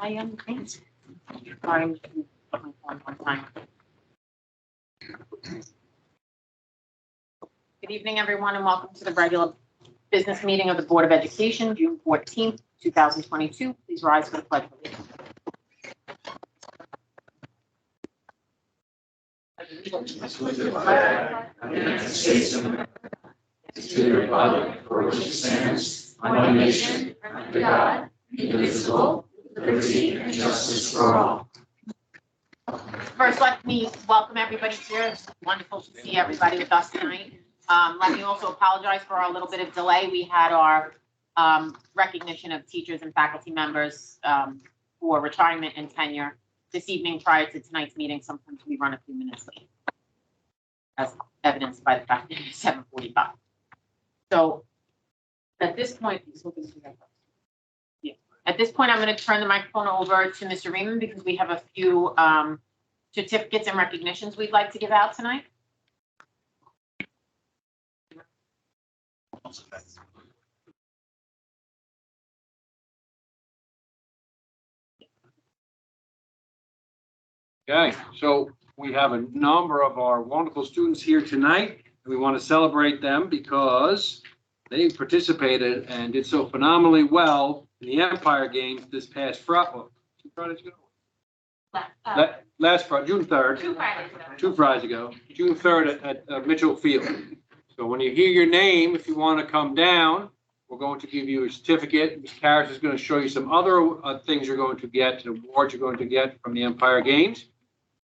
I am. Sorry, put my phone one time. Good evening, everyone, and welcome to the regular business meeting of the Board of Education, June 14th, 2022. Please rise for the pledge of allegiance. To the flag of the United States of America, to the republic for which it stands, one nation, under God, indivisible, with liberty and justice for all. First, let me welcome everybody here. It's wonderful to see everybody with us tonight. Let me also apologize for our little bit of delay. We had our recognition of teachers and faculty members for retirement and tenure this evening prior to tonight's meeting. Sometimes we run a few minutes late, as evidenced by the fact that it's 7:45. So at this point, I'm going to turn the microphone over to Mr. Reaman because we have a few certificates and recognitions we'd like to give out tonight. Okay, so we have a number of our wonderful students here tonight. We want to celebrate them because they participated and did so phenomenally well in the Empire Games this past Friday. Last Friday, June 3rd. 2 Fridays ago. June 3rd at Mitchell Field. So when you hear your name, if you want to come down, we're going to give you a certificate. Ms. Karras is going to show you some other things you're going to get, awards you're going to get from the Empire Games.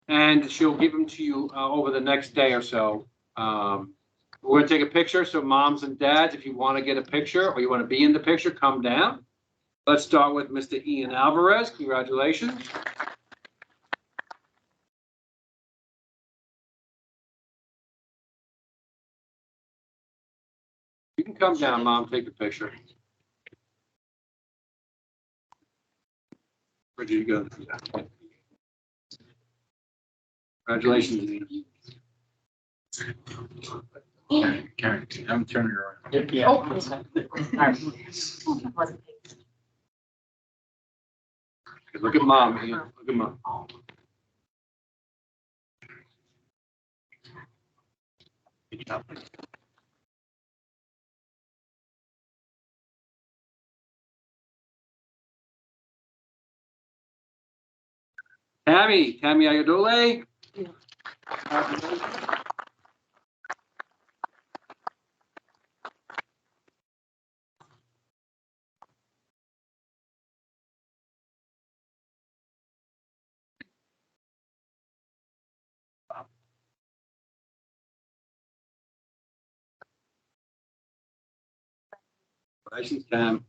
And she'll give them to you over the next day or so. We're going to take a picture. So moms and dads, if you want to get a picture or you want to be in the picture, come down. Let's start with Mr. Ian Alvarez. Congratulations. You can come down, Mom, take the picture. Where did you go? Congratulations, Ian. Karen, I'm turning around. Yeah. Oh, okay. Look at Mom, Ian. Look at Mom. Tammy Ayodole. Congratulations, Tam.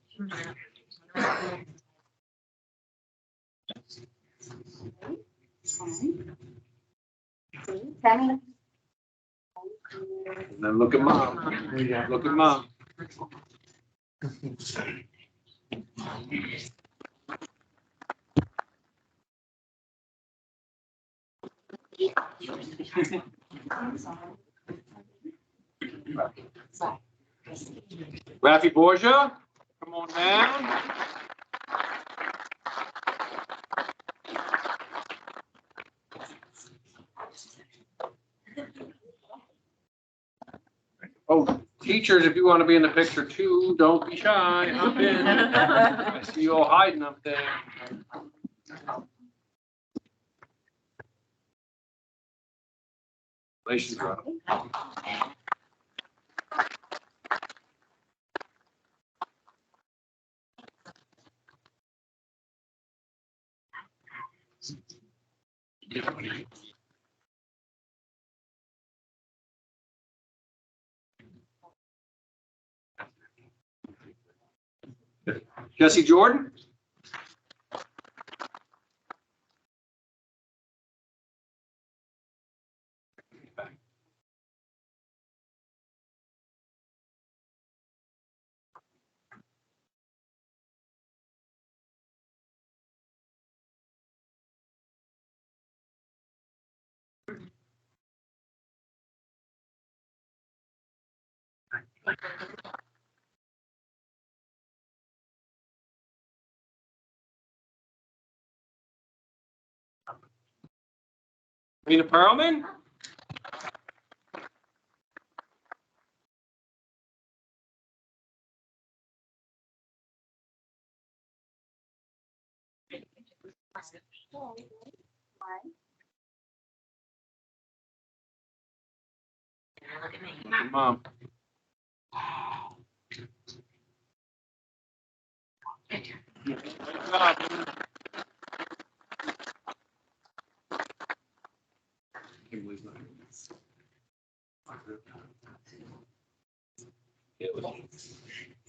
And then look at Mom. Look at Mom. Rafi Borgia, come on down. Oh, teachers, if you want to be in the picture too, don't be shy. Hop in. I see you all hiding up there. Congratulations, brother. Jesse Jordan. Lena Pearlman? Mom.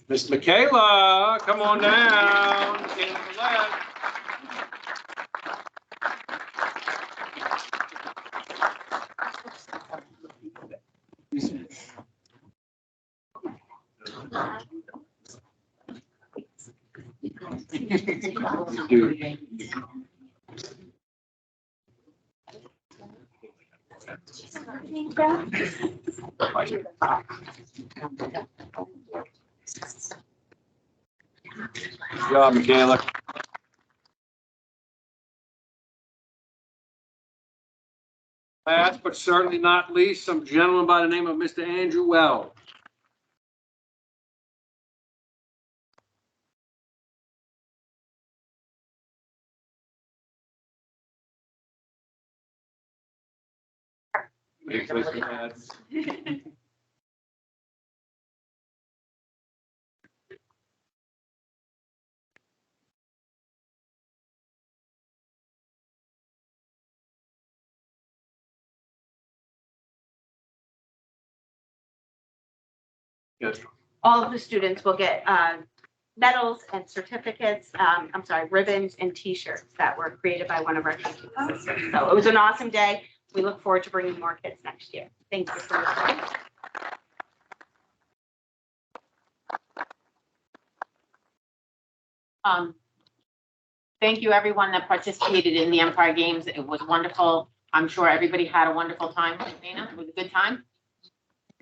Miss Michaela, come on down. Michaela on the left. Dude. Good job, Michaela. Last but certainly not least, some gentleman by the name of Mr. Andrew Well. Yes. All of the students will get medals and certificates, ribbons and T-shirts that were created by one of our teaching assistants. So it was an awesome day. We look forward to bringing more kids next year. Thank you so much. Thank you, everyone that participated in the Empire Games. It was wonderful. I'm sure everybody had a wonderful time. Dana, it was a good time?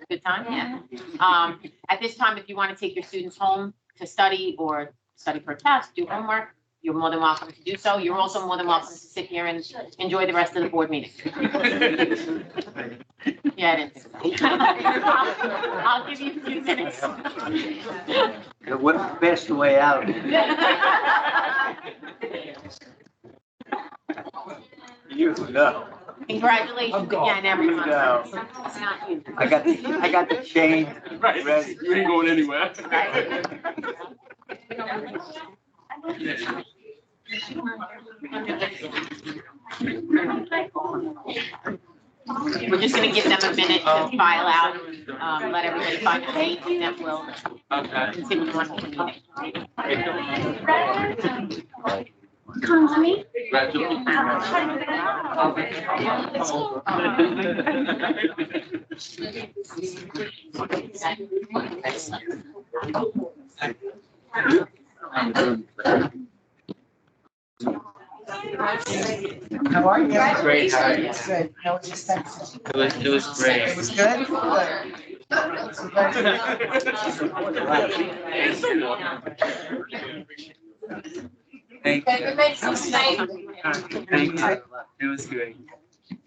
Good time, yeah. At this time, if you want to take your students home to study or study for a test, do homework, you're more than welcome to do so. You're also more than welcome to sit here and enjoy the rest of the board meeting. Yeah, I didn't think so. I'll give you a few minutes. The best way out. You know. Congratulations again, everyone. No. It's not you. I got the chain Right. ready. You ain't going anywhere. We're just gonna give them a minute to file out, let everybody find a date, and then we'll continue on with the meeting. Come to me. How are you? Great, how are you? Good. How was your Texas? It was great. It was good? Thank you. Thank you. It was great.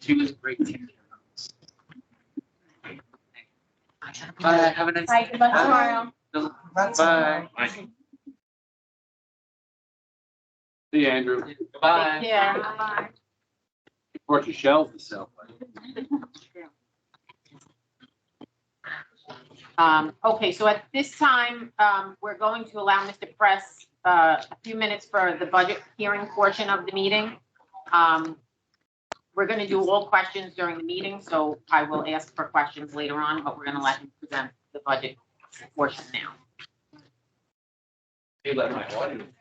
She was great. Bye. Have a nice Bye. day. Good luck tomorrow. Bye. See you, Andrew. Bye. Yeah. Report your shelves to sell. Okay, so at this time, we're going to allow Mr. Press a few minutes for the budget hearing portion of the meeting. We're gonna do all questions during the meeting, so I will ask for questions later on, but we're gonna let him present the budget portion now. You let my audience.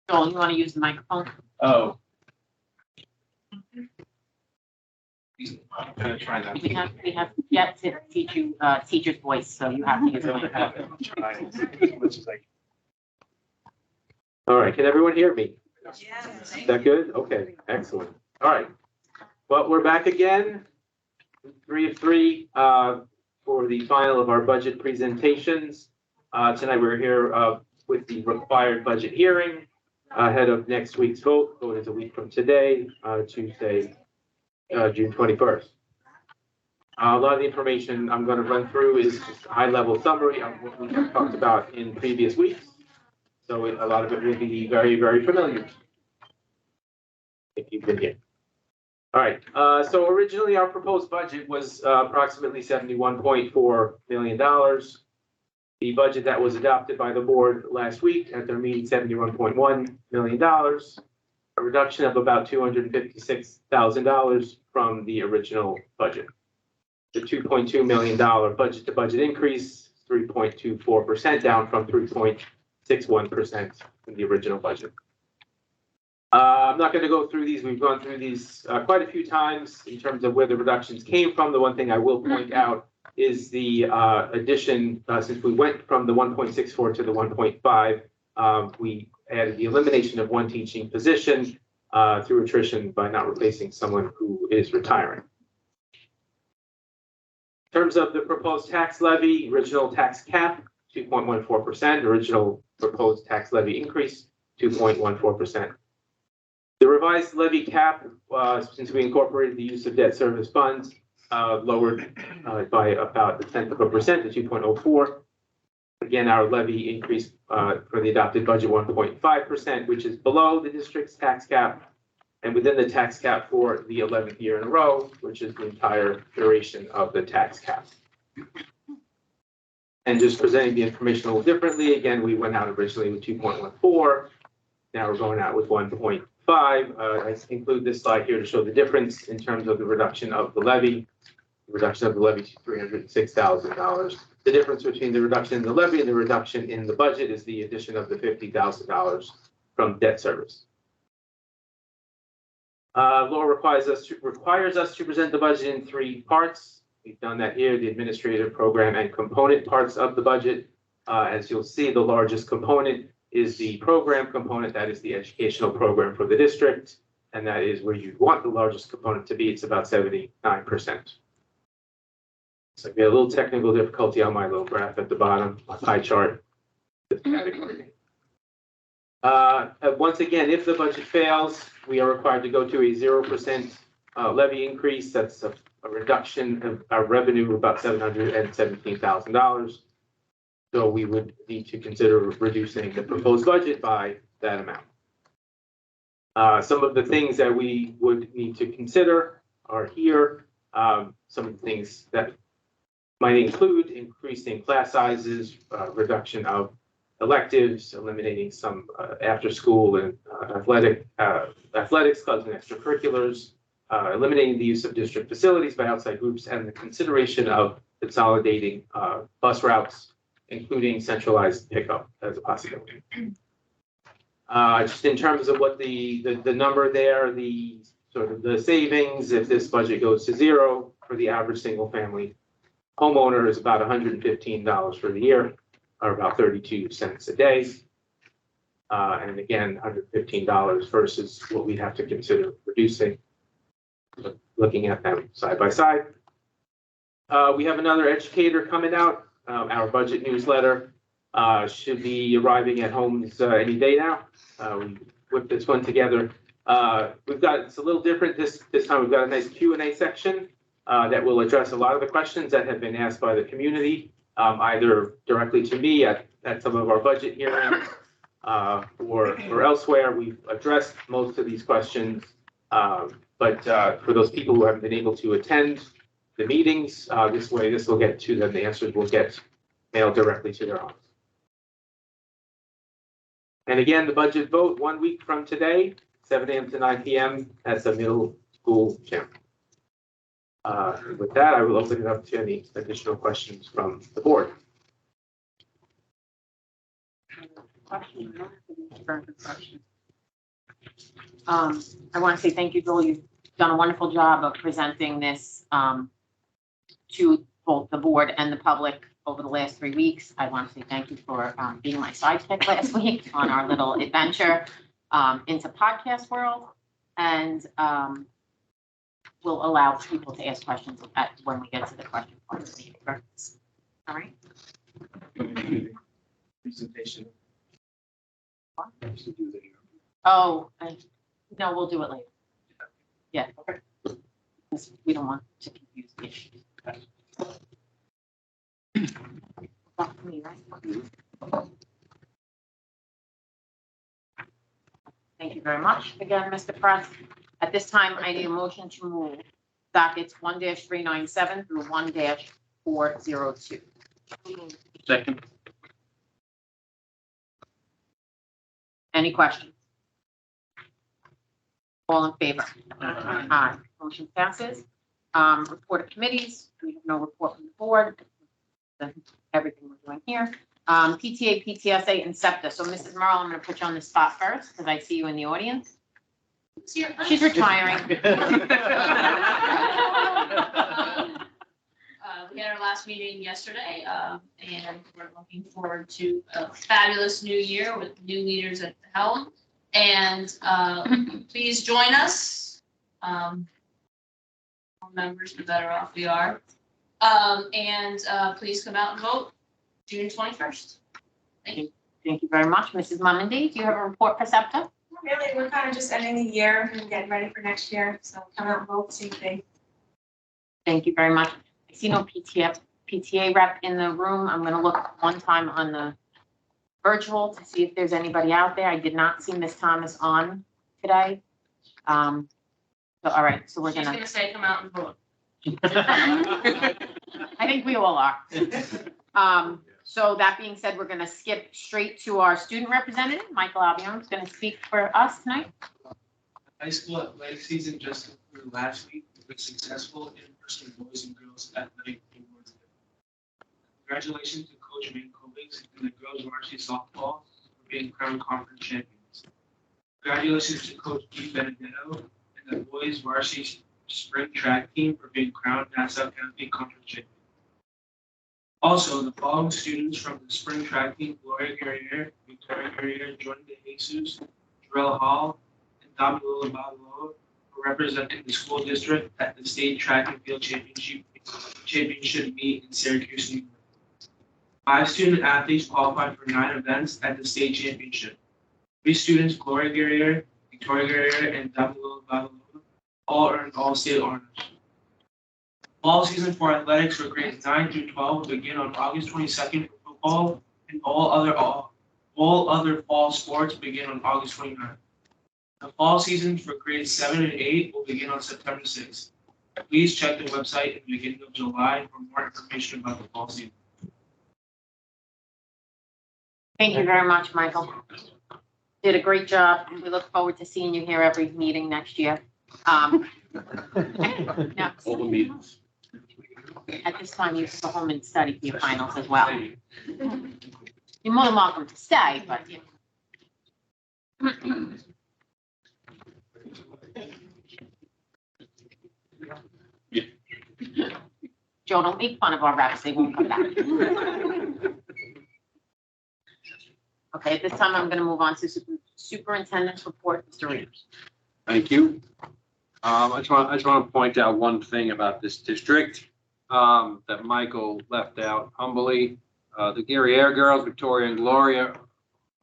Joel, you wanna use the microphone? Oh. I'm gonna try that. We have yet to teach you, teacher's voice, so you have to use the microphone. All right, can everyone hear me? Is that good? Okay, excellent. All right. Well, we're back again, 3 of 3, for the final of our budget presentations. Tonight we're here with the required budget hearing ahead of next week's vote. Vote is a week from today, Tuesday, June 21st. A lot of the information I'm going to run through is just a high-level summary of what we have talked about in previous weeks. So a lot of it will be very, very familiar if you've been here. All right, so originally our proposed budget was approximately $71.4 million. The budget that was adopted by the board last week at their meeting, $71.1 million, a reduction of about $256,000 from the original budget. The $2.2 million budget to budget increase, 3.24%, down from 3.61% in the original budget. I'm not going to go through these. We've gone through these quite a few times in terms of where the reductions came from. The one thing I will point out is the addition, since we went from the 1.64 to the 1.5, we added the elimination of one teaching position through attrition by not replacing someone who is retiring. In terms of the proposed tax levy, original tax cap, 2.14%, original proposed tax levy increase, 2.14%. The revised levy cap, since we incorporated the use of debt service funds, lowered by about 0.1% to 2.04. Again, our levy increased for the adopted budget 1.5%, which is below the district's tax cap and within the tax cap for the 11th year in a row, which is the entire duration of the tax cap. And just presenting the information a little differently, again, we went out originally with 2.14. Now we're going out with 1.5. I include this slide here to show the difference in terms of the reduction of the levy. The reduction of the levy to $306,000. The difference between the reduction in the levy and the reduction in the budget is the addition of the $50,000 from debt service. Law requires us to present the budget in 3 parts. We've done that here, the administrative, program, and component parts of the budget. As you'll see, the largest component is the program component. That is the educational program for the district, and that is where you want the largest component to be. It's about 79%. So I get a little technical difficulty on my little graph at the bottom, my pie chart. This category. Once again, if the budget fails, we are required to go to a 0% levy increase. That's a reduction of our revenue of about $717,000. So we would need to consider reducing the proposed budget by that amount. Some of the things that we would need to consider are here. Some of the things that might include increasing class sizes, reduction of electives, eliminating some after school and athletics clubs and extracurriculars, eliminating the use of district facilities by outside groups, and the consideration of consolidating bus routes, including centralized pickup as a possibility. Just in terms of what the number there, the sort of the savings, if this budget goes to 0 for the average single family homeowner, is about $115 for the year, or about 32 cents a day. And again, $115 versus what we'd have to consider reducing, looking at them side by side. We have another educator coming out. Our budget newsletter should be arriving at homes any day now. We whipped this one together. It's a little different this time. We've got a nice Q&A section that will address a lot of the questions that have been asked by the community, either directly to me at some of our budget hearings or elsewhere. We've addressed most of these questions, but for those people who haven't been able to attend the meetings, this will get to them. The answers will get mailed directly to their homes. And again, the budget vote 1 week from today, 7 a.m. to 9 p.m. at the middle school gym. With that, I will open it up to any additional questions from the board. I want to say thank you, Joel. You've done a wonderful job of presenting this to both the board and the public over the last 3 weeks. I want to say thank you for being my sidekick last week on our little adventure into podcast world. And we'll allow people to ask questions when we get to the question part of the meeting. All right. Presentation. Oh, no, we'll do it later. Yeah. Because we don't want to confuse the issue. Back to me, right? Thank you very much again, Mr. Press. At this time, I need a motion to move dockets 1-397 through 1-402. Second. Any questions? All in favor? Aye. Motion passes. Report of committees, we have no report from the board. Everything we're doing here. PTA, PTSA, and SEPTA. So Mrs. Merle, I'm going to put you on the spot first because I see you in the audience. She's retiring. We had our last meeting yesterday, and we're looking forward to a fabulous new year with new leaders at the helm. And please join us. More members, the better off we are. And please come out and vote June 21st. Thank you. Thank you very much. Mrs. Mummondy, do you have a report for SEPTA? Really, we're kind of just ending the year and getting ready for next year, so come out and vote, same thing. Thank you very much. I see no PTA rep in the room. I'm going to look one time on the virtual to see if there's anybody out there. I did not see Ms. Thomas on today. So, all right, so we're She's going gonna say come out and vote. I think we all are. So that being said, we're going to skip straight to our student representative. Michael Albion is going to speak for us tonight. High school athletic season just concluded last week with successful in-person boys and girls athletic awards. Congratulations to Coach Mankovic and the girls varsity softball for being crowned conference champions. Congratulations to Coach Pete Benedetto and the boys varsity spring track team for being crowned Nassau County conference champions. Also, the following students from the spring track team, Gloria Guerrier, Victoria Guerrier, Jordan De Jesus, Jarrell Hall, and Damilula Badaloa, were representing the school district at the state track and field championship meet in Syracuse, New York. 5 student athletes qualified for 9 events at the state championship. 3 students, Gloria Guerrier, Victoria Guerrier, and Damilula Badaloa, all earned all-state honors. Fall season for athletics for grades 9 through 12 will begin on August 22nd for football, and all other fall sports begin on August 29th. The fall season for grades 7 and 8 will begin on September 6th. Please check the website at the beginning of July for more information about the fall season. Thank you very much, Michael. Did a great job. We look forward to seeing you here every meeting next year. Now, All the meetings. at this time, you can go home and study for your finals as well. You're more than welcome to stay, but you Joe, don't make fun of our reps. They won't come back. Okay, at this time, I'm going to move on to superintendent's report, Mr. Reeves. Thank you. I just want to point out one thing about this district that Michael left out humbly. The Guerriere girls, Victoria and Gloria,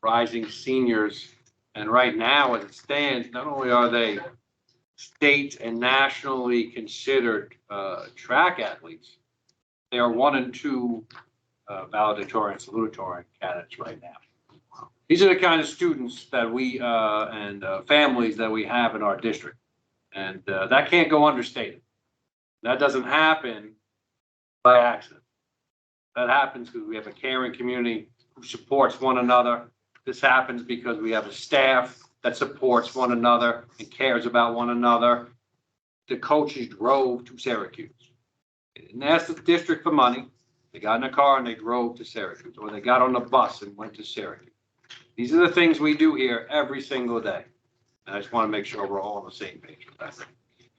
rising seniors. And right now, as it stands, not only are they state and nationally considered track athletes, they are 1 and 2 valedictorian and salutatorian candidates right now. These are the kind of students that we and families that we have in our district. And that can't go understated. That doesn't happen by accident. That happens because we have a caring community who supports one another. This happens because we have a staff that supports one another and cares about one another. The coaches drove to Syracuse. They didn't ask the district for money. They got in a car and they drove to Syracuse, or they got on the bus and went to Syracuse. These are the things we do here every single day. And I just want to make sure we're all on the same page with that.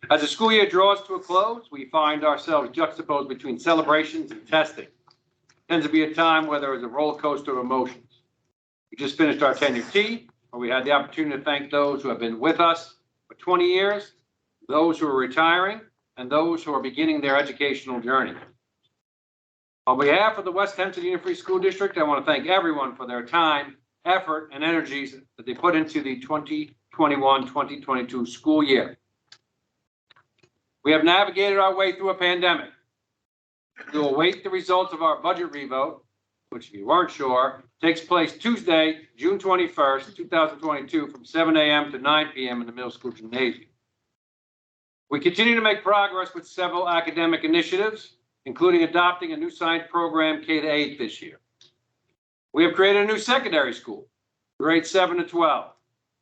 As the school year draws to a close, we find ourselves juxtaposed between celebrations and testing. tends to be a time where there is a roller coaster of emotions. We just finished our tenure tea, where we had the opportunity to thank those who have been with us for 20 years, those who are retiring, and those who are beginning their educational journey. On behalf of the West Hempstead Union Free School District, I want to thank everyone for their time, effort, and energies that they put into the 2021-2022 school year. We have navigated our way through a pandemic. We will await the results of our budget revote, which, if you weren't sure, takes place Tuesday, June 21st, 2022, from 7 a.m. to 9 p.m. in the middle school gymnasium. We continue to make progress with several academic initiatives, including adopting a new science program K-8 this year. We have created a new secondary school, grades 7 to 12,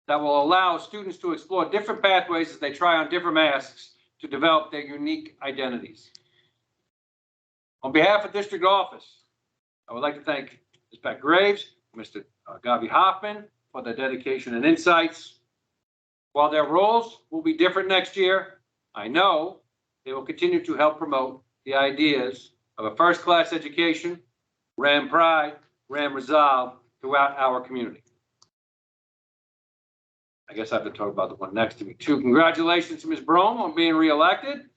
that will allow students to explore different pathways as they try on different masks to develop their unique identities. On behalf of district office, I would like to thank Ms. Pat Graves, Mr. Gavi Hoffman for their dedication and insights. While their roles will be different next year, I know they will continue to help promote the ideas of a first-class education, RAM pride, RAM resolve throughout our community. I guess I have to talk about the one next to me too. Congratulations to Ms. Brome on being reelected.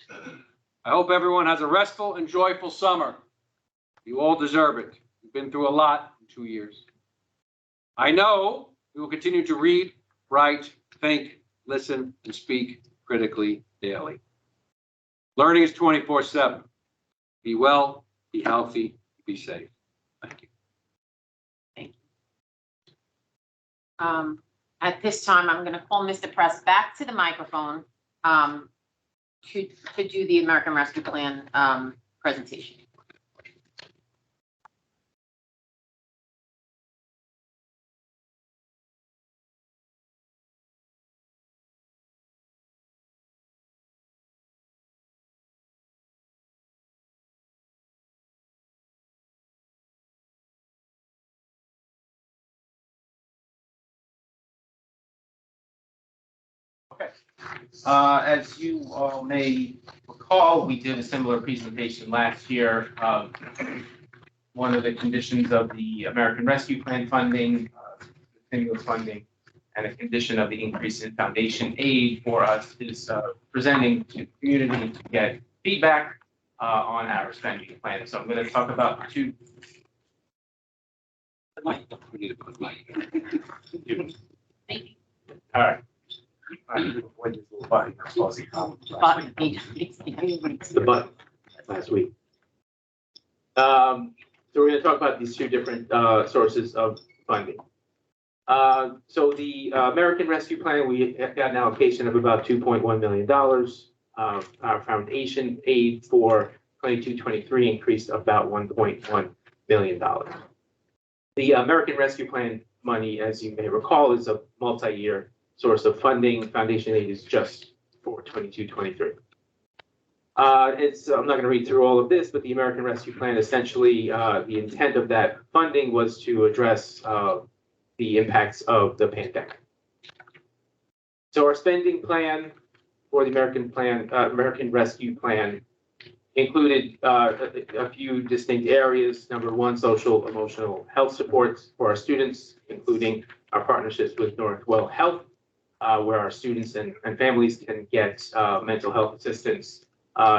I hope everyone has a restful and joyful summer. You all deserve it. You've been through a lot in 2 years. I know we will continue to read, write, think, listen, and speak critically daily. Learning is 24/7. Be well, be healthy, be safe. Thank you. Thank you. At this time, I'm going to call Mr. Press back to the microphone to do the American Rescue Plan presentation. As you all may recall, we did a similar presentation last year. One of the conditions of the American Rescue Plan funding, stimulus funding, and a condition of the increase in foundation aid for us is presenting to the community to get feedback on our spending plan. So I'm going to talk about two. Thank you. All right. The button last week. So we're going to talk about these two different sources of funding. So the American Rescue Plan, we got an allocation of about $2.1 million. Our foundation aid for 22-23 increased about $1.1 million. The American Rescue Plan money, as you may recall, is a multi-year source of funding. Foundation aid is just for 22-23. I'm not going to read through all of this, but the American Rescue Plan, essentially, the intent of that funding was to address the impacts of the pandemic. So our spending plan for the American Rescue Plan included a few distinct areas. Number one, social emotional health supports for our students, including our partnerships with Northwell Health, where our students and families can get mental health assistance.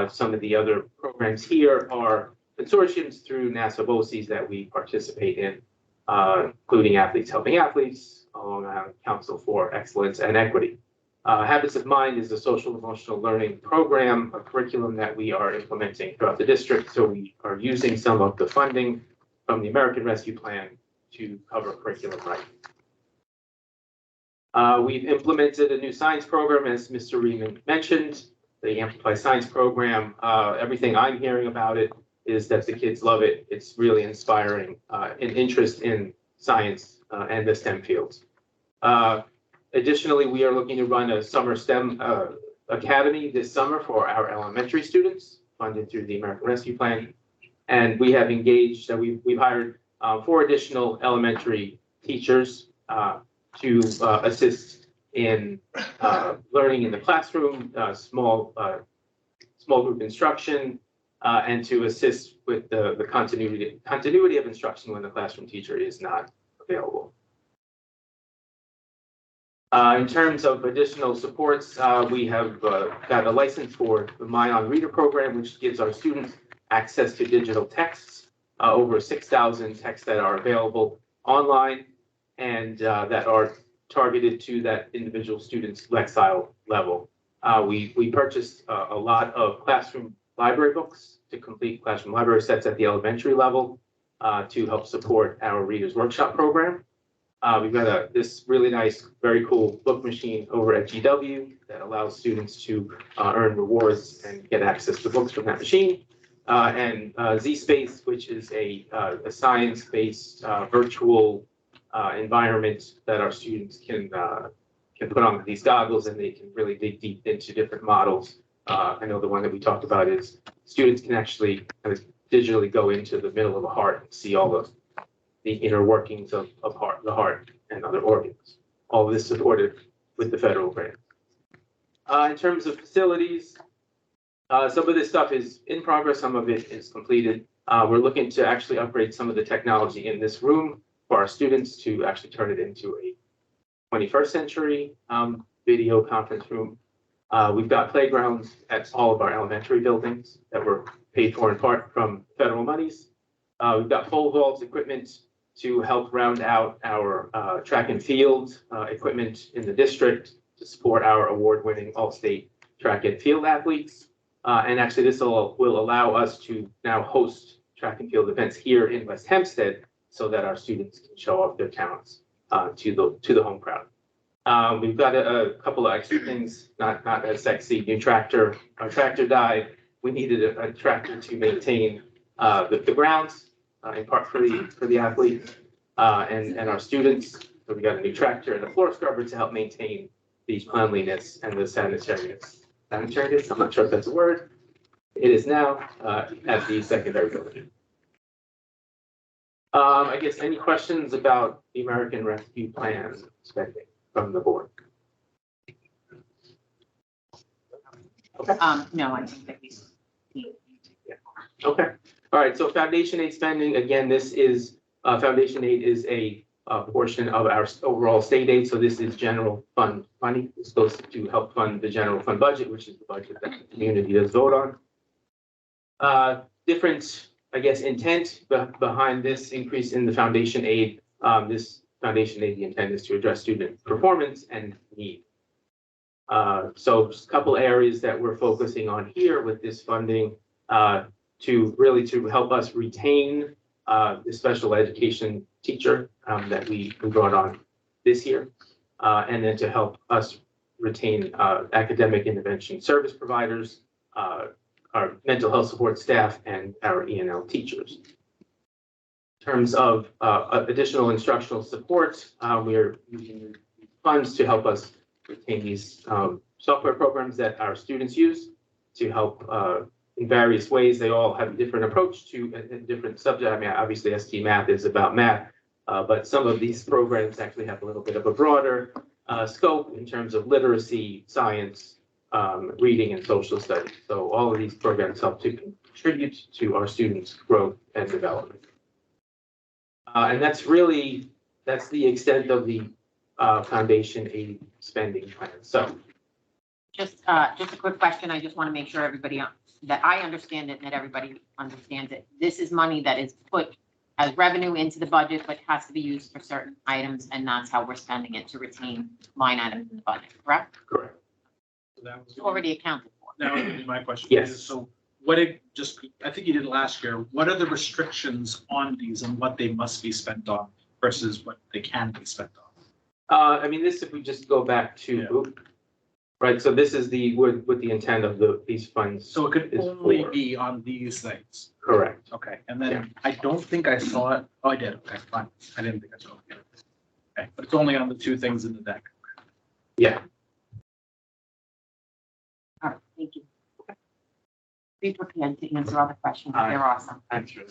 Some of the other programs here are consortiums through NASA BOCES that we participate in, including Athletes Helping Athletes, along with Council for Excellence and Equity. Habits of Mind is a social emotional learning program, a curriculum that we are implementing throughout the district. So we are using some of the funding from the American Rescue Plan to cover curriculum writing. We've implemented a new science program, as Mr. Riemann mentioned, the Amplify Science program. Everything I'm hearing about it is that the kids love it. It's really inspiring an interest in science and the STEM fields. Additionally, we are looking to run a summer STEM academy this summer for our elementary students, funded through the American Rescue Plan. And we have engaged, we've hired 4 additional elementary teachers to assist in learning in the classroom, small group instruction, and to assist with the continuity of instruction when the classroom teacher is not available. In terms of additional supports, we have got a license for the My On Reader program, which gives our students access to digital texts, over 6,000 texts that are available online and that are targeted to that individual student's lexile level. We purchased a lot of classroom library books to complete classroom library sets at the elementary level to help support our Readers Workshop program. We've got this really nice, very cool book machine over at GW that allows students to earn rewards and get access to books from that machine. And Z-Space, which is a science-based virtual environment that our students can put on these goggles and they can really dig deep into different models. I know the one that we talked about is students can actually kind of digitally go into the middle of a heart and see all the inner workings of the heart and other organs. All of this supported with the federal grant. In terms of facilities, some of this stuff is in progress, some of it is completed. We're looking to actually upgrade some of the technology in this room for our students to actually turn it into a 21st century video conference room. We've got playgrounds at all of our elementary buildings that were paid for in part from federal monies. We've got pole vaults equipment to help round out our track and field equipment in the district to support our award-winning all-state track and field athletes. And actually this will allow us to now host track and field events here in West Hempstead so that our students can show off their talents to the home crowd. We've got a couple of extra things, not as sexy. New tractor, our tractor died. We needed a tractor to maintain the grounds, in part for the athletes and our students. So we got a new tractor and a floor scrubber to help maintain the cleanliness and the sanitariness. Sanitariness, I'm not sure if that's a word. It is now at the secondary building. I guess any questions about the American Rescue Plan spending from the board? Okay. No, I think that Okay. All right. So foundation aid spending, again, this is foundation aid is a portion of our overall state aid. So this is general fund money. It's supposed to help fund the general fund budget, which is the budget that the community does vote on. Different, I guess, intent behind this increase in the foundation aid. This foundation aid, the intent is to address student performance and need. So just a couple areas that we're focusing on here with this funding to help us retain the special education teacher that we brought on this year, and then to help us retain academic intervention service providers, our mental health support staff, and our E&L teachers. In terms of additional instructional support, we are using funds to help us retain these software programs that our students use to help in various ways. They all have a different approach to a different subject. I mean, obviously ST Math is about math, but some of these programs actually have a little bit of a broader scope in terms of literacy, science, reading, and social studies. So all of these programs help to contribute to our students' growth and development. And that's the extent of the foundation aid spending plan. So just a quick question. I just want to make sure everybody that I understand it and that everybody understands it. This is money that is put as revenue into the budget, but has to be used for certain items, and that's how we're spending it to retain line items in the budget, correct? correct. That was It's already accounted for. That would be my question. Yes. So I think you did last year, what are the restrictions on these and what they must be spent on versus what they can be spent on? I mean, this, if we just go back to, right, so this is what the intent of these funds. So it could is only for. be on these things. Correct. Okay, and then I don't think I saw it. Oh, I did. Okay, fine. I didn't think I saw it. Okay, but it's only on the two things in the deck. Yeah. All right, thank you. Be prepared to answer other questions. They're awesome. I'm sure.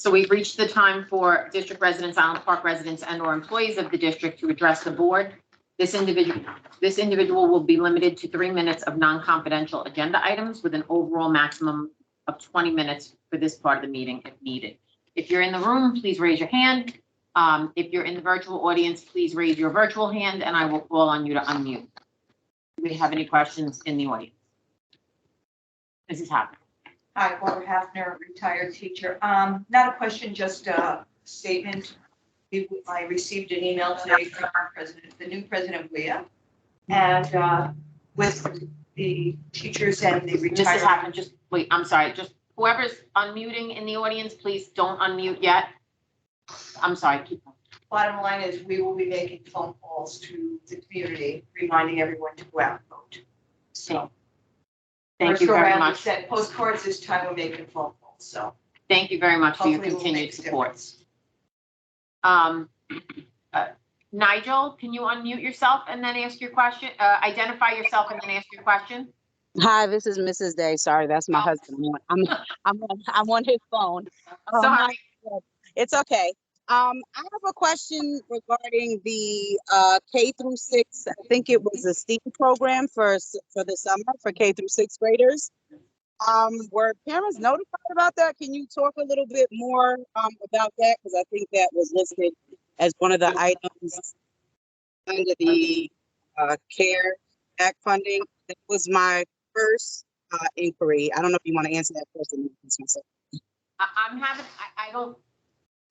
So we've reached the time for district residents, Island Park residents, and or employees of the district to address the board. This individual will be limited to 3 minutes of non-confidential agenda items with an overall maximum of 20 minutes for this part of the meeting if needed. If you're in the room, please raise your hand. If you're in the virtual audience, please raise your virtual hand and I will call on you to unmute. Do we have any questions in the audience? Mrs. Hopper. Hi, Barbara Hafner, retired teacher. Not a question, just a statement. I received an email today from the new president of WEA, and with the teachers and the Mrs. retired. Hopper, just wait, I'm sorry, just whoever's unmuting in the audience, please don't unmute yet. I'm sorry, keep going. Bottom line is we will be making phone calls to the community, reminding everyone to go out and vote. So. Thank you very much. Said postcards this time, we're making phone calls, so. Thank you very much for your Hopefully we'll continued make a support. difference. Nigel, can you unmute yourself and then ask your question? Identify yourself and then ask your question. Hi, this is Mrs. Day. Sorry, that's my husband. I'm on his phone. Sorry. It's okay. I have a question regarding the K through 6. I think it was a STEAM program for the summer for K through 6 graders. Were parents notified about that? Can you talk a little bit more about that? Because I think that was listed as one of the items under the CARE Act funding. That was my first inquiry. I don't know if you want to answer that first.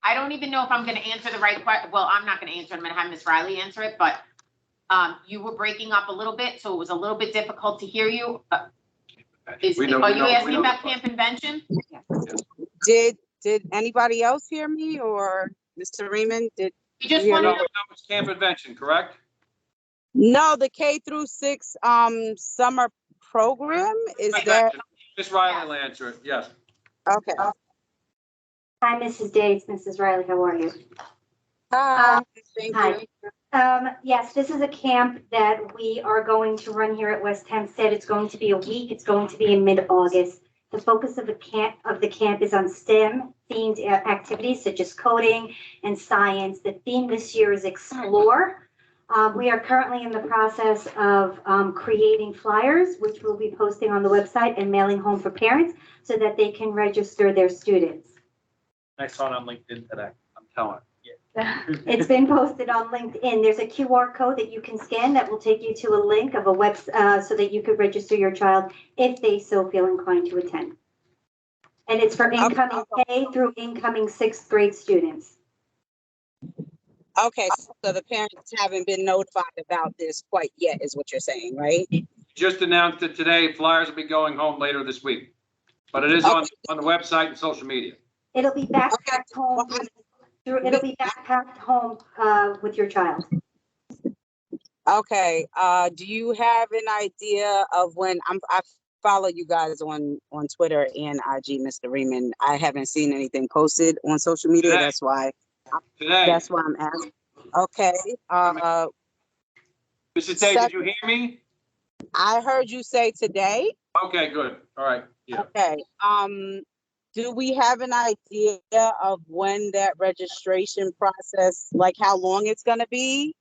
I don't even know if I'm going to answer the right question. Well, I'm not going to answer it. I'm going to have Ms. Riley answer it, but you were breaking up a little bit, so it was a little bit difficult to hear you. Are you asking about Camp Invention? Did anybody else hear me, or Mr. Raymond? Did You just you hear want me? to know. It's Camp Invention, correct? No, the K through 6 summer program is that Ms. Riley will answer it, yes. okay? Hi, Mrs. Day, it's Mrs. Riley, how are you? Thank Hi. you. Yes, this is a camp that we are going to run here at West Hempstead. It's going to be a week. It's going to be in mid-August. The focus of the camp is on STEM themed activities such as coding and science. The theme this year is Explore. We are currently in the process of creating flyers, which we'll be posting on the website and mailing home for parents so that they can register their students. I saw it on LinkedIn today, I'm telling you. It's been posted on LinkedIn. There's a QR code that you can scan that will take you to a link of a web so that you could register your child if they so feel inclined to attend. And it's for incoming K through incoming 6th grade students. Okay, so the parents haven't been notified about this quite yet, is what you're saying, right? Just announced it today, flyers will be going home later this week. But it is on the website and social media. It'll be backpacked home. It'll be backpacked home with your child. Okay. Do you have an idea of when I follow you guys on Twitter and IG, Mr. Raymond? I haven't seen anything posted on social media. Today. That's why I'm asking. Okay. Mrs. Day, did you hear me? I heard you say today. Okay, good. All right. Yeah. Okay. Do we have an idea of when that registration process, like how long it's gonna be?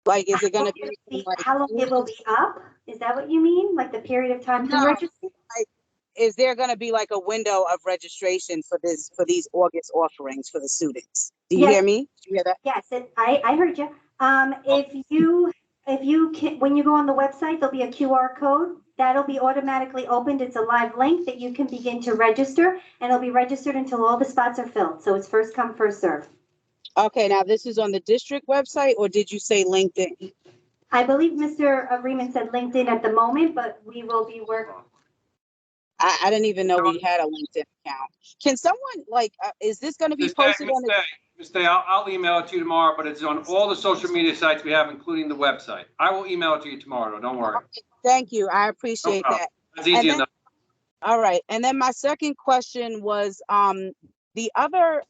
Like, is it gonna be like, how long it will be up? Is that what you mean? Like the period of time to No. register? like, is there gonna be like a window of registration for these August offerings for the students? Do you Yes. hear me? Do you hear that? Yes, I heard you. If you can, when you go on the website, there'll be a QR code that'll be automatically opened. It's a live link that you can begin to register, and it'll be registered until all the spots are filled. So it's first come, first serve. Okay, now this is on the district website, or did you say LinkedIn? I believe Mr. Freeman said LinkedIn at the moment, but we will be working. I didn't even know we had a LinkedIn account. Can someone is this going to be posted on the? Ms. Day, I'll email it to you tomorrow, but it's on all the social media sites we have, including the website. I will email it to you tomorrow, don't worry. Okay, thank you. I appreciate that. It's easy enough. All right. And then my second question was the other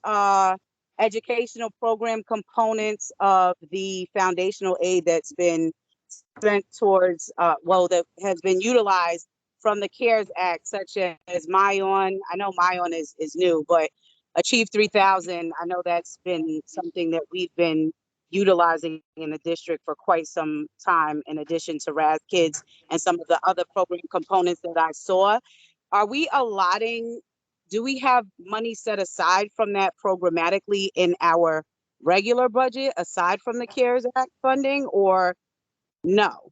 educational program components of the foundational aid that's been spent towards, that has been utilized from the CARES Act, such as MyOn. I know MyOn is new, but Achieve 3,000, I know that's been something that we've been utilizing in the district for quite some time, in addition to RAS Kids and some of the other program components that I saw. Are we allotting, do we have money set aside from that programmatically in our regular budget, aside from the CARES Act funding, or no?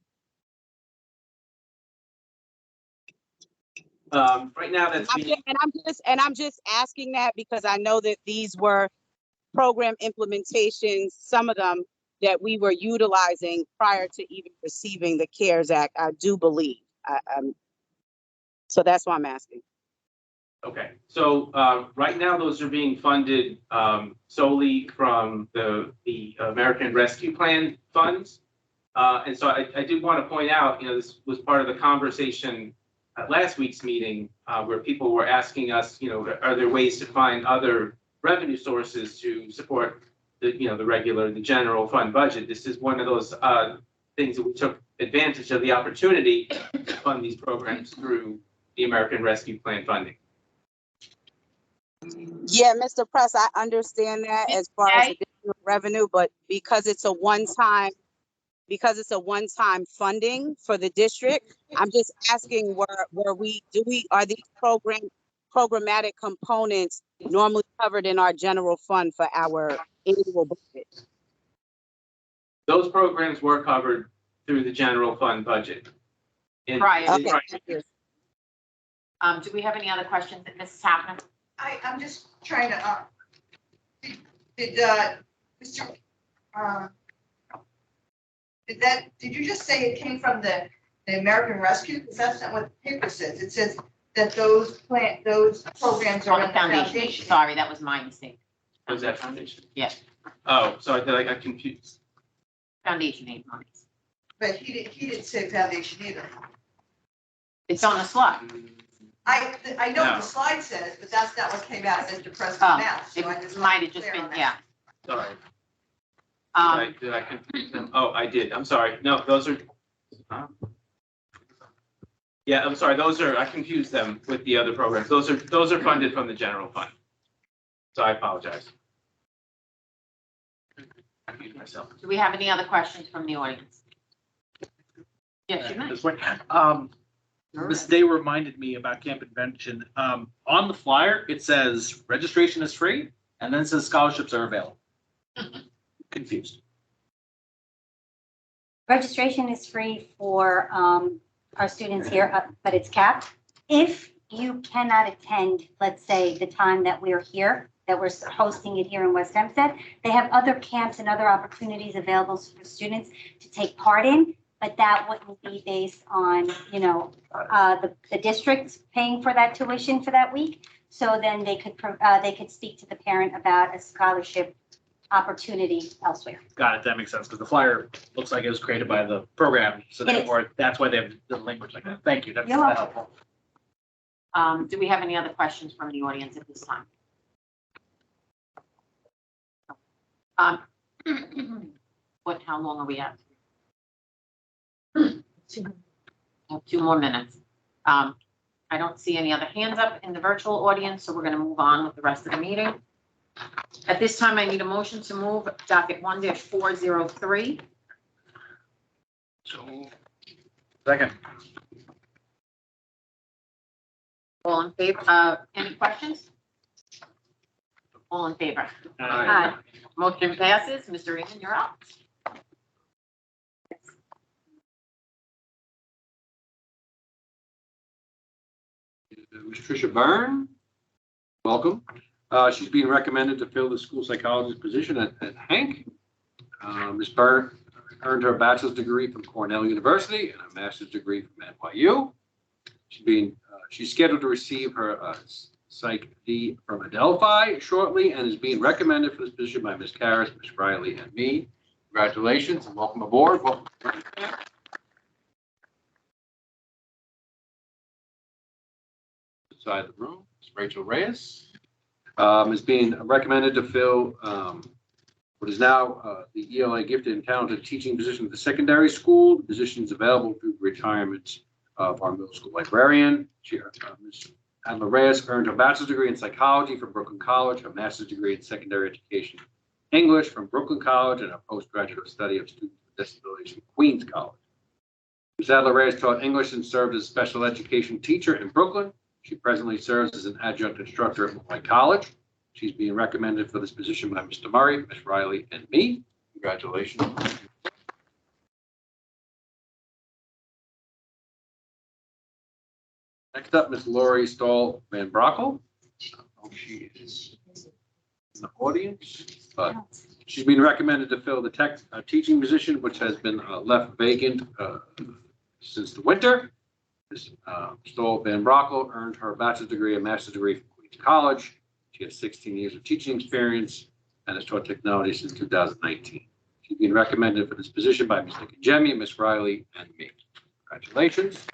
Right now, that's being, And I'm just asking that because I know that these were program implementations, some of them that we were utilizing prior to even receiving the CARES Act, I do believe. So that's why I'm asking. okay. So right now, those are being funded solely from the American Rescue Plan funds. And so I did want to point out, this was part of the conversation at last week's meeting where people were asking us, are there ways to find other revenue sources to support the general fund budget? This is one of those things that we took advantage of the opportunity to fund these programs through the American Rescue Plan funding. Yeah, Mr. Press, I understand that as far as additional revenue, but because it's a one-time funding for the district, I'm just asking are these programmatic components normally covered in our general fund for our annual budget? Those programs were covered through the general fund budget. Right. Okay. Do we have any other questions, Mrs. Hafner? I'm just trying to, did Mr. Did you just say it came from the American Rescue? Because that's not what the paper says. It says that those programs are On in the the foundation. foundation. Sorry, that was my mistake. Was that foundation? Yes. Oh, so I got confused. Foundation aid monies. But he didn't say foundation either. It's on the slide. I know what the slide says, but that's not what came out of Mr. Preston's mouth. So I It just might wanted have to be just clear been, on yeah. Sorry. Did I confuse them? Oh, I did. I'm sorry. No, those are. Yeah, I'm sorry. I confused them with the other programs. Those are funded from the general fund. So I apologize. I confused myself. Do we have any other questions from the audience? Yes, you may. This way. Ms. Day reminded me about Camp Invention. On the flyer, it says registration is free, and then it says scholarships are available. Confused. Registration is free for our students here, but it's capped. If you cannot attend, let's say, the time that we're here, that we're hosting it here in West Hempstead, they have other camps and other opportunities available for students to take part in, but that wouldn't be based on, the district paying for that tuition for that week. So then they could speak to the parent about a scholarship opportunity elsewhere. Got it. That makes sense because the flyer looks like it was created by the program. So therefore, that's why they have the language like that. Thank you. That's helpful. Do we have any other questions from the audience at this time? How long are we at? 2 more minutes. I don't see any other hands up in the virtual audience, so we're going to move on with the rest of the meeting. At this time, I need a motion to move docket 1-403. So, second. All in favor? Any questions? All in favor? Aye. Motion passes. Mr. Egan, you're up. Ms. Tricia Byrne, welcome. She's being recommended to fill the school psychologist position at Hank. Ms. Byrne earned her bachelor's degree from Cornell University and a master's degree from NYU. She's scheduled to receive her Psych D from Adelphi shortly and is being recommended for this position by Ms. Karras, Ms. Riley, and me. Congratulations and welcome aboard. Welcome. Inside the room, Ms. Rachel Reyes is being recommended to fill what is now the ELA gifted and talented teaching position at the secondary school. The position is available through the retirement of our middle school librarian. Ms. Adler Reyes earned her bachelor's degree in psychology from Brooklyn College, her master's degree in secondary education English from Brooklyn College, and a postgraduate study of students with disabilities from Queens College. Ms. Adler Reyes taught English and served as a special education teacher in Brooklyn. She presently serves as an adjunct instructor at White College. She's being recommended for this position by Mr. Murray, Ms. Riley, and me. Congratulations. Next up, Ms. Lori Stahl Van Brockel. She is in the audience, but she's been recommended to fill the teaching position, which has been left vacant since the winter. Ms. Stahl Van Brockel earned her bachelor's degree and master's degree from Queens College. She has 16 years of teaching experience and has taught technology since 2019. She's been recommended for this position by Ms. Nickajemi, Ms. Riley, and me. Congratulations.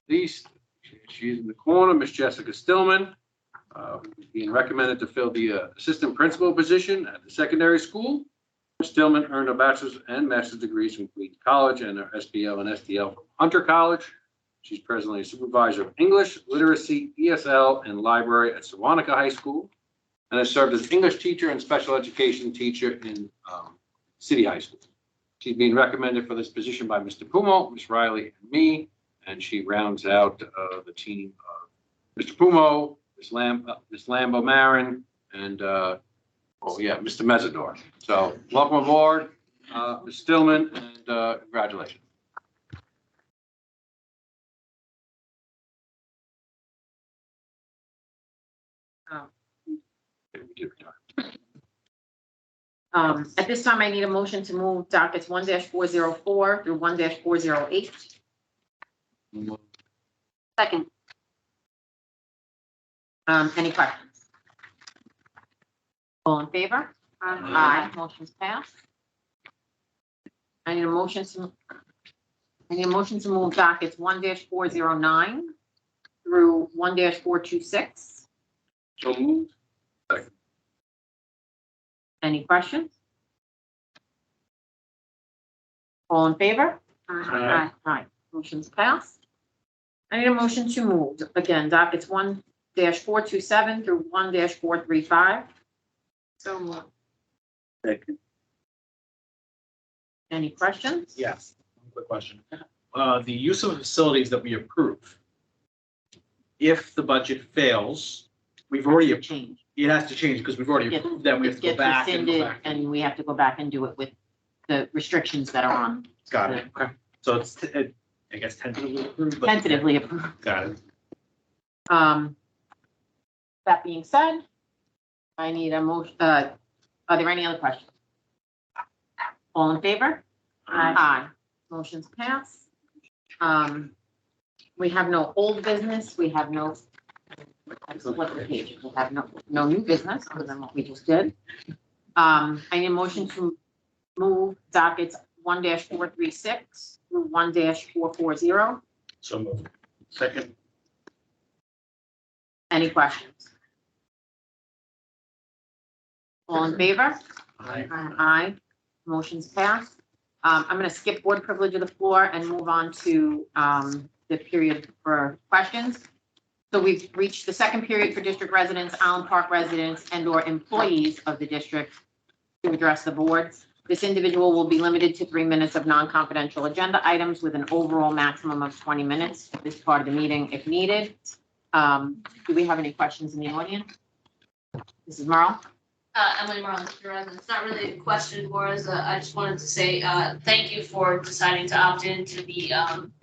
Least, she's in the corner, Ms. Jessica Stillman, being recommended to fill the assistant principal position at the secondary school. Ms. Stillman earned her bachelor's and master's degrees from Queens College and her SBL and SDL from Hunter College. She's presently a supervisor of English, literacy, ESL, and library at Sewanaka High School, and has served as English teacher and special education teacher in City High School. She's being recommended for this position by Mr. Pumo, Ms. Riley, and me. And she rounds out the team of Mr. Pumo, Ms. Lambo Marin, and Mr. Mezzador. So welcome aboard, Ms. Stillman, and congratulations. At this time, I need a motion to move dockets 1-404 through 1-408. Second. Any questions? All in favor? Aye. Motion's passed. I need a motion to move dockets 1-409 through 1-426. So moved. Second. Any questions? All in favor? Aye. Aye. Motion's passed. I need a motion to move, again, dockets 1-427 through 1-435. So moved. Second. Any questions? Yes, one quick question. The use of facilities that we approve, if the budget fails, we've already, Change. it has to change because we've already It approved them. We have to go gets back and go rescinded, back. and we have to go back and do it with the restrictions that are on. Got it. Okay. So it's, I guess tentatively approved. but- Tentatively approved. Got it. That being said, I need a motion, are there any other questions? All in favor? Aye. Motion's passed. We have no old business, we have no, let's flip the page, we have no new business other than what we just did. I need a motion to move dockets 1-436 through 1-440. So moved. Second. Any questions? All in favor? Aye. Aye. Motion's passed. I'm going to skip board privilege of the floor and move on to the period for questions. So we've reached the second period for district residents, Island Park residents, and/or employees of the district to address the board. This individual will be limited to 3 minutes of non-confidential agenda items with an overall maximum of 20 minutes at this part of the meeting if needed. Do we have any questions in the audience? Mrs. Merle? Emily Marlin, your resident. It's not really a question, more as I just wanted to say, thank you for deciding to opt into the,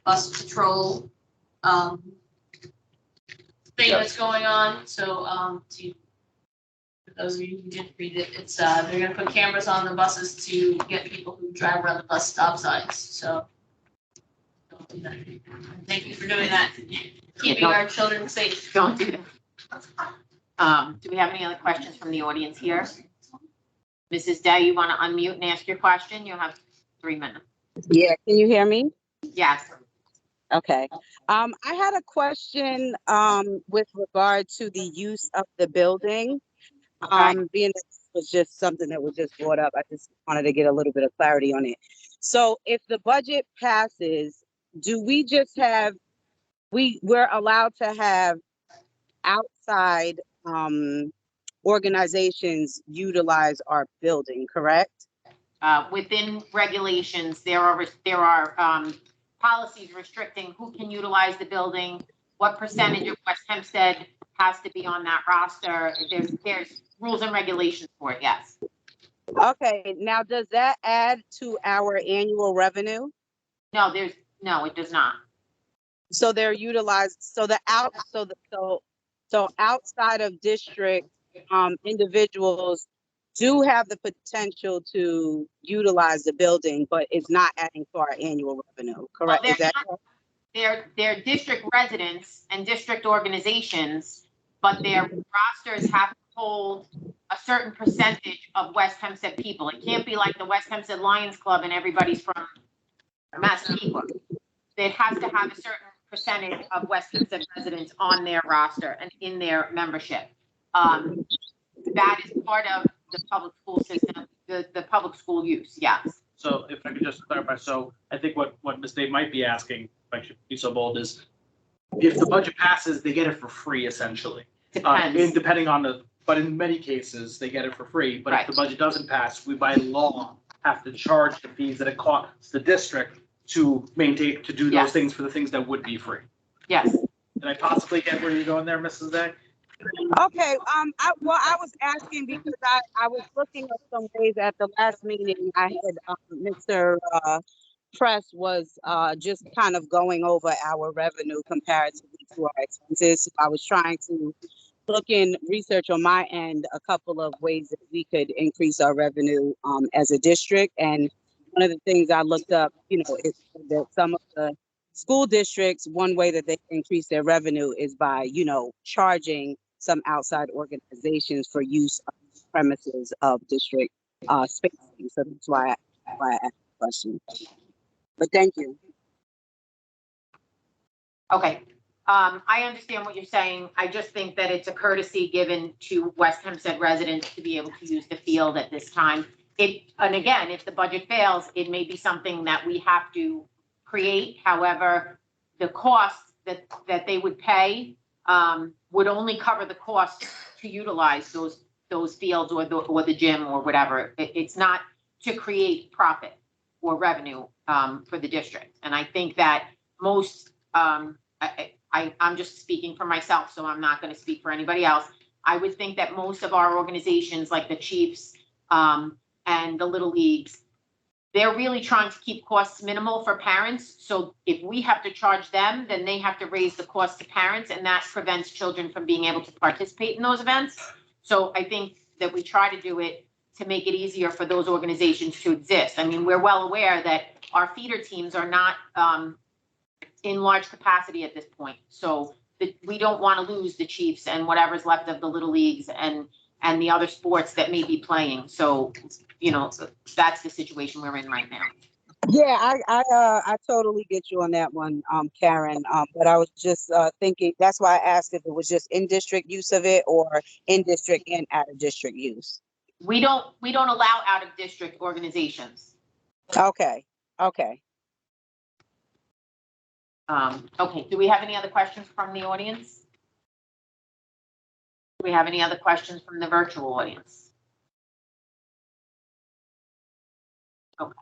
bus patrol, thing that's going on. So, for those of you who didn't read it, it's, they're gonna put cameras on the buses to get people who drive around the bus stop signs, so. Don't do that. Thank you for doing that, keeping our children safe. Don't do that. Do we have any other questions from the audience here? Mrs. Day, you want to unmute and ask your question? You have 3 minutes. Yeah, can you hear me? Yes. Okay. I had a question with regard to the use of the building. Being that this was just something that was just brought up, I just wanted to get a little bit of clarity on it. So if the budget passes, do we just have, we're allowed to have outside organizations utilize our building, correct? Within regulations, there are policies restricting who can utilize the building, what percentage of West Hempstead has to be on that roster. There's rules and regulations for it, yes. Okay, now does that add to our annual revenue? No, it does not. So they're utilized, so outside of district, individuals do have the potential to utilize the building, but it's not adding to our annual revenue, correct? Well, Is that correct? they're district residents and district organizations, but their rosters have to hold a certain percentage of West Hempstead people. It can't be like the West Hempstead Lions Club and everybody's from Massapequa. It has to have a certain percentage of West Hempstead residents on their roster and in their membership. That is part of the public school system, the public school use, yes. So if I could just clarify, so I think what Ms. Day might be asking, if I should be so bold, is if the budget passes, they get it for free essentially. Depends. Depending on but in many cases, they get it for free. But Right. if the budget doesn't pass, we by law have to charge the fees that it costs the district to maintain, to do those Yes. things for the things that would be free. Yes. Did I possibly get where you're going there, Mrs. Day? Okay, I was asking because I was looking at some ways at the last meeting. I had, Mr. Press was, just kind of going over our revenue comparatively to our expenses. So I was trying to look in research on my end, a couple of ways that we could increase our revenue, as a district. And one of the things I looked up, is that some of the school districts, one way that they increase their revenue is by, charging some outside organizations for use of premises of district spacing. So that's why I asked the question. But thank you. Okay. I understand what you're saying. I just think that it's a courtesy given to West Hempstead residents to be able to use the field at this time. And again, if the budget fails, it may be something that we have to create. However, the cost that they would pay would only cover the cost to utilize those fields or the gym or whatever. It's not to create profit or revenue for the district. And I think that most, I'm just speaking for myself, so I'm not going to speak for anybody else. I would think that most of our organizations, like the Chiefs and the Little Leagues, they're really trying to keep costs minimal for parents. So if we have to charge them, then they have to raise the cost to parents, and that prevents children from being able to participate in those events. So I think that we try to do it to make it easier for those organizations to exist. I mean, we're well aware that our feeder teams are not in large capacity at this point. So we don't want to lose the Chiefs and whatever's left of the Little Leagues and the other sports that may be playing. So, that's the situation we're in right now. Yeah, I totally get you on that one, Karen. But I was just thinking, that's why I asked if it was just in-district use of it or in-district and out-of-district use. We don't allow out-of-district organizations. Okay. Okay, do we have any other questions from the audience? Do we have any other questions from the virtual audience? Okay,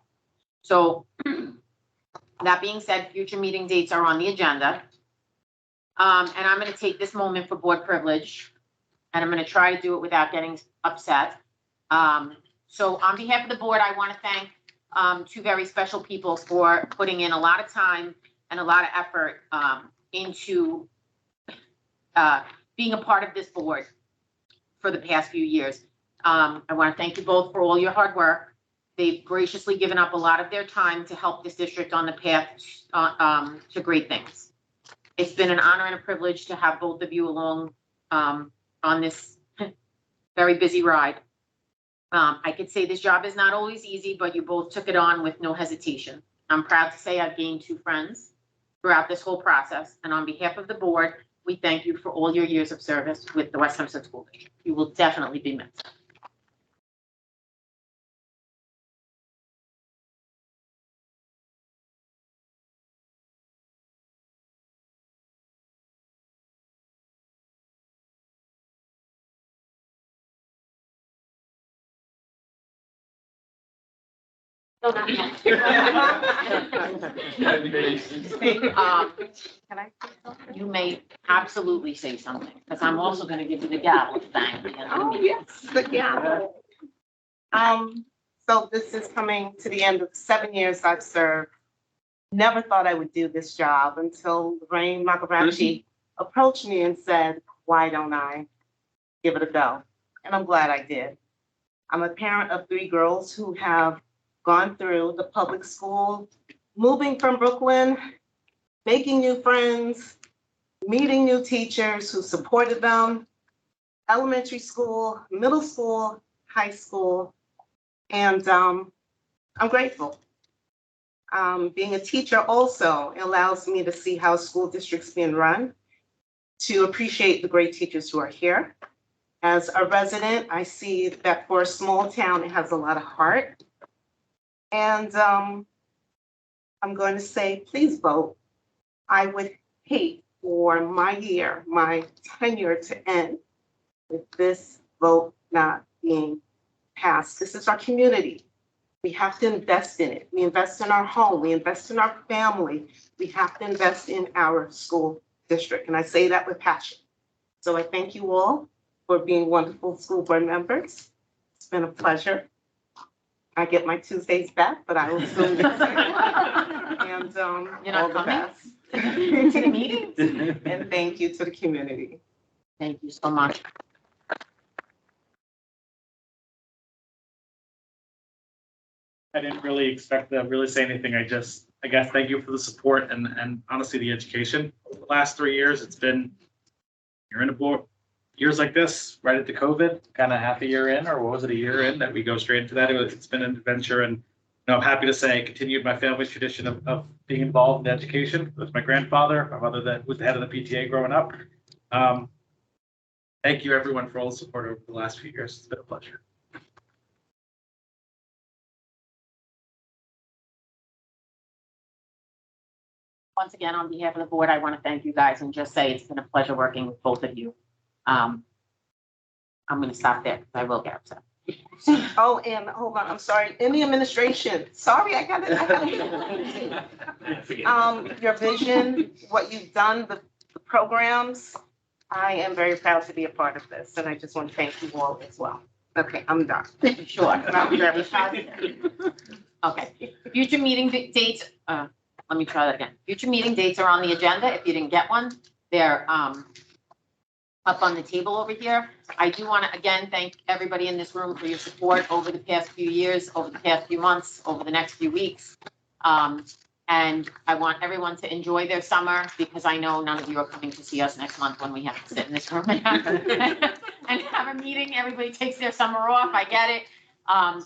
so that being said, future meeting dates are on the agenda. And I'm going to take this moment for board privilege, and I'm going to try to do it without getting upset. So on behalf of the board, I want to thank two very special people for putting in a lot of time and a lot of effort into being a part of this board for the past few years. I want to thank you both for all your hard work. They've graciously given up a lot of their time to help this district on the path to great things. It's been an honor and a privilege to have both of you along on this very busy ride. I could say this job is not always easy, but you both took it on with no hesitation. I'm proud to say I've gained two friends throughout this whole process. And on behalf of the board, we thank you for all your years of service with the West Hempstead School District. You will definitely be missed. Can I say something? You may absolutely say something, because I'm also gonna give you the gavel to thank me. Oh, yes, the gavel. So this is coming to the end of the 7 years I've served. Never thought I would do this job until Lorraine Macabracci approached me and said, why don't I give it a go? And I'm glad I did. I'm a parent of 3 girls who have gone through the public school, moving from Brooklyn, making new friends, meeting new teachers who supported them, elementary school, middle school, high school, and I'm grateful. Being a teacher also allows me to see how school districts being run, to appreciate the great teachers who are here. As a resident, I see that for a small town, it has a lot of heart. And I'm going to say, please vote. I would hate for my tenure to end with this vote not being passed. This is our community. We have to invest in it. We invest in our home. We invest in our family. We have to invest in our school district. And I say that with passion. So I thank you all for being wonderful school board members. It's been a pleasure. I get my Tuesdays back, but I will still be here. And You're not all the coming best. to the meetings? And thank you to the community. Thank you so much. I didn't really expect to really say anything. I guess, thank you for the support and honestly, the education. Over the last 3 years, it's been, you're in a board, years like this, right into COVID, kind of half a year in, or what was it, a year in, that we go straight into that. It's been an adventure, and I'm happy to say I continued my family's tradition of being involved in education with my grandfather, my mother that was the head of the PTA growing up. Thank you everyone for all the support over the last few years. It's been a pleasure. Once again, on behalf of the board, I want to thank you guys and just say it's been a pleasure working with both of you. I'm going to stop there because I will get upset. Oh, and hold on, I'm sorry. In the administration, sorry, I got it. Your vision, what you've done, the programs, I am very proud to be a part of this, and I just want to thank you all as well. Okay, I'm done. Sure. I'm very positive. Okay. Future meeting dates. Let me try that again. Future meeting dates are on the agenda. If you didn't get one, they're up on the table over here. I do want to again thank everybody in this room for your support over the past few years, over the past few months, over the next few weeks. And I want everyone to enjoy their summer because I know none of you are coming to see us next month when we have to sit in this room and have a meeting. Everybody takes their summer off. I get it.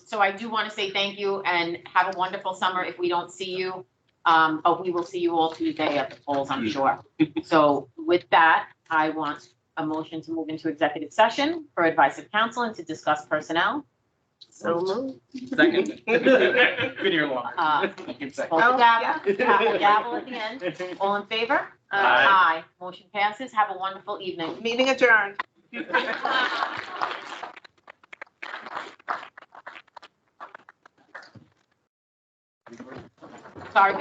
So I do want to say thank you and have a wonderful summer if we don't see you. But we will see you all Tuesday at the polls, I'm sure. So with that, I want a motion to move into executive session for advice of counsel and to discuss personnel. So moved. Second. Been here long. Hold the gavel at the end. All in favor? Aye. Aye. Motion passes. Have a wonderful evening. Meeting adjourned. Sorry, guys.